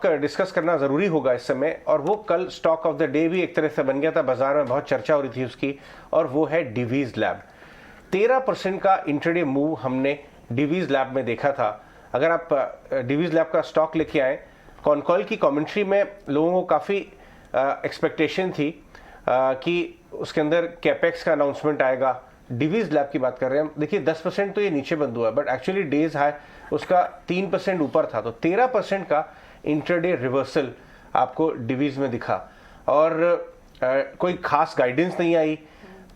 Discuss करना ज़रूरी होगा इस समय, और वो कल स्टॉक ऑफ द डे भी एक तरह से बन गया था, बाजार में बहुत चर्चा हो रही थी उसकी, और वो है डिवीज लैब। 13% का इंट्राडे मूव हमने डिवीज लैब में देखा था। अगर आप डिवीज लैब का स्टॉक लेके आए, कॉनकॉल की कमेंट्री में लोगों को काफ़ी एक्सपेक्टेशन थी कि उसके अंदर कैपेक्स का अनाउंसमेंट आएगा। डिवीज लैब की बात कर रहे हैं हम, देखिए 10% तो ये नीचे बंद हुआ है, बट एक्चुअली डेज हाई उसका 3% ऊपर था, तो 13% का इंट्राडे रिवर्सल आपको डिवीज में दिखा। और कोई खास गाइडेंस नहीं आई,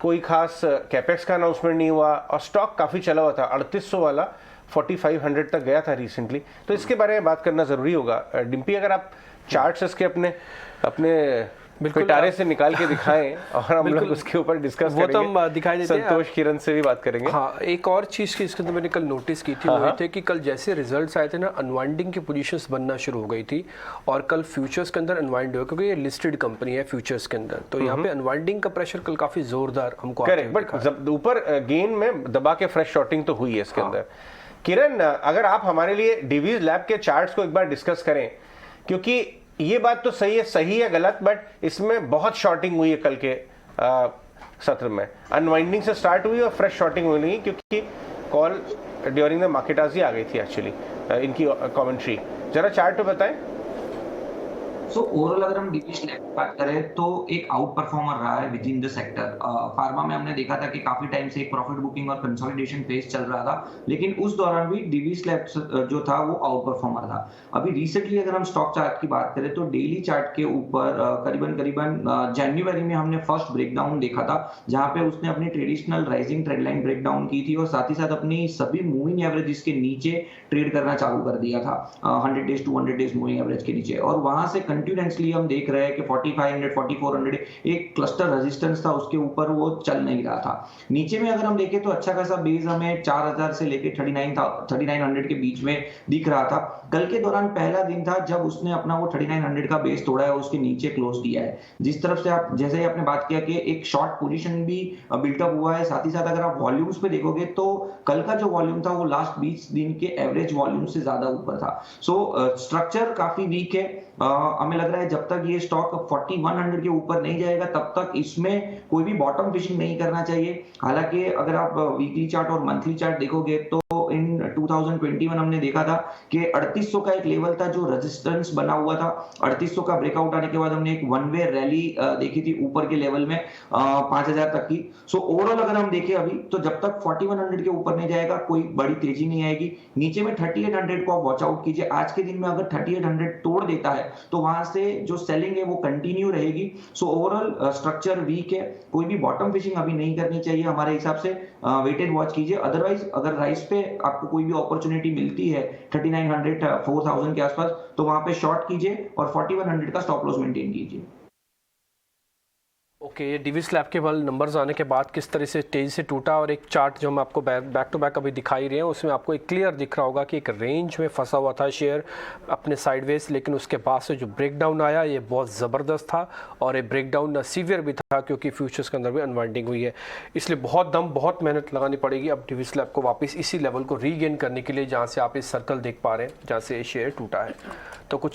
कोई खास कैपेक्स का अनाउंसमेंट नहीं हुआ, और स्टॉक काफ़ी चला हुआ था। 3800 वाला 4500 तक गया था रिसेंटली, तो इसके बारे में बात करना ज़रूरी होगा। डिम्पी, अगर आप चार्ट्स इसके अपने पिटारे से निकाल के दिखाएं और हम लोग उसके ऊपर डिस्कस करेंगे, वो तो हम दिखाई देते हैं। संतोष किरण से भी बात करेंगे। हाँ, एक और चीज़ की इसके अंदर मैंने कल नोटिस की थी, वो ये थे कि कल जैसे रिजल्ट्स आए थे ना, अनवाइंडिंग की पोजीशंस बनना शुरू हो गई थी, और कल फ्यूचर्स के अंदर अनवाइंड हुआ, क्योंकि ये लिस्टेड कंपनी है फ्यूचर्स के अंदर, तो यहाँ पे अनवाइंडिंग का प्रेशर कल काफ़ी जोरदार हमको करेक्ट, बट ऊपर गेन में दबा के फ्रेश शॉर्टिंग तो हुई है इसके अंदर। किरण, अगर आप हमारे लिए डिवीज लैब के चार्ट्स को एक बार डिस्कस करें, क्योंकि ये बात तो सही है गलत, बट इसमें बहुत शॉर्टिंग हुई है कल के सत्र में। अनवाइंडिंग से स्टार्ट हुई और फ्रेश शॉर्टिंग हुई, क्योंकि कॉल ड्यूरिंग द मार्केटाजी आ गई थी एक्चुअली इनकी कमेंट्री। जरा चार्ट पे बताएं। सो ओवरऑल अगर हम डिवीज लैब की बात करें तो एक आउट परफॉर्मर रहा है with in the sector. Pharma में हमने देखा था कि काफी टाइम से एक प्रॉफिट बुकिंग और कंसोलिडेशन फेज चल रहा था, लेकिन उस दौरान भी डिवीज लैब जो था वो आउट परफॉर्मर था। अभी रिसेंटली अगर हम स्टॉक चार्ट की बात करें तो डेली चार्ट के ऊपर करीबन जनवरी में हमने फर्स्ट ब्रेकडाउन देखा था, जहां पे उसने अपनी traditional rising trend line breakdown की थी, और साथ ही साथ अपनी सभी मूविंग एवरेजेस के नीचे ट्रेड करना चालू कर दिया था, 100 डेज 200 डेज मूविंग एवरेज के नीचे, और वहां से कंटिन्यूअसली हम देख रहे हैं कि 4500 4400 एक क्लस्टर रेजिस्टेंस था, उसके ऊपर वो चल नहीं रहा था। नीचे में अगर हम देखें तो अच्छा खासा बेस हमें 4000 से लेके 3900 के बीच में दिख रहा था। कल के दौरान पहला दिन था जब उसने अपना वो 3900 का बेस तोड़ा है, उसके नीचे क्लोज किया है, जिस तरफ से आप जैसे ही आपने बात किया कि एक शॉर्ट पोजीशन भी बिल्टअप हुआ है। साथ ही साथ अगर आप वॉल्यूम्स पे देखोगे तो कल का जो वॉल्यूम था वो लास्ट 20 दिन के एवरेज वॉल्यूम से ज्यादा ऊपर था। सो स्ट्रक्चर काफी वीक है। हमें लग रहा है जब तक ये स्टॉक 4100 के ऊपर नहीं जाएगा तब तक इसमें कोई भी बॉटम फिशिंग नहीं करना चाहिए। हालांकि अगर आप वीकली चार्ट और मंथली चार्ट देखोगे तो इन 2021 हमने देखा था कि 3800 का एक लेवल था जो रेजिस्टेंस बना हुआ था। 3800 का ब्रेकआउट आने के बाद हमने एक वन वे रैली देखी थी ऊपर के लेवल में 5000 तक की। सो ओवरऑल अगर हम देखें अभी तो जब तक 4100 के ऊपर नहीं जाएगा कोई बड़ी तेजी नहीं आएगी। नीचे में 3800 को आप वॉच आउट कीजिए। आज के दिन में अगर 3800 तोड़ देता है तो वहां से जो सेलिंग है वो कंटिन्यू रहेगी। सो ओवरऑल स्ट्रक्चर वीक है, कोई भी बॉटम फिशिंग अभी नहीं करनी चाहिए हमारे हिसाब से। वेटेड वॉच कीजिए। अदरवाइज अगर राइस पे आपको कोई भी अपॉर्चुनिटी मिलती है 3900 4000 के आसपास तो वहां पे शॉर्ट कीजिए और 4100 का स्टॉप लॉस मेंटेन कीजिए। ओके, ये डिवीज लैब के बल नंबर्स आने के बाद किस तरह से तेजी से टूटा, और एक चार्ट जो हम आपको बैक टू बैक अभी दिखाई रहे हैं उसमें आपको एक क्लियर दिख रहा होगा कि एक रेंज में फंसा हुआ था शेयर अपने साइडवेज, लेकिन उसके बाद से जो ब्रेकडाउन आया ये बहुत ज़बरदस्त था, और ये ब्रेकडाउन सीवियर भी था क्योंकि फ्यूचर्स के अंदर भी अनवाइंडिंग हुई है। इसलिए बहुत मेहनत लगानी पड़ेगी अब डिवीज लैब को वापस इसी लेवल को रीगेन करने के लिए जहाँ से आप इस सर्कल देख पा रहे हैं जहाँ से ये शेयर टूटा है। तो कुछ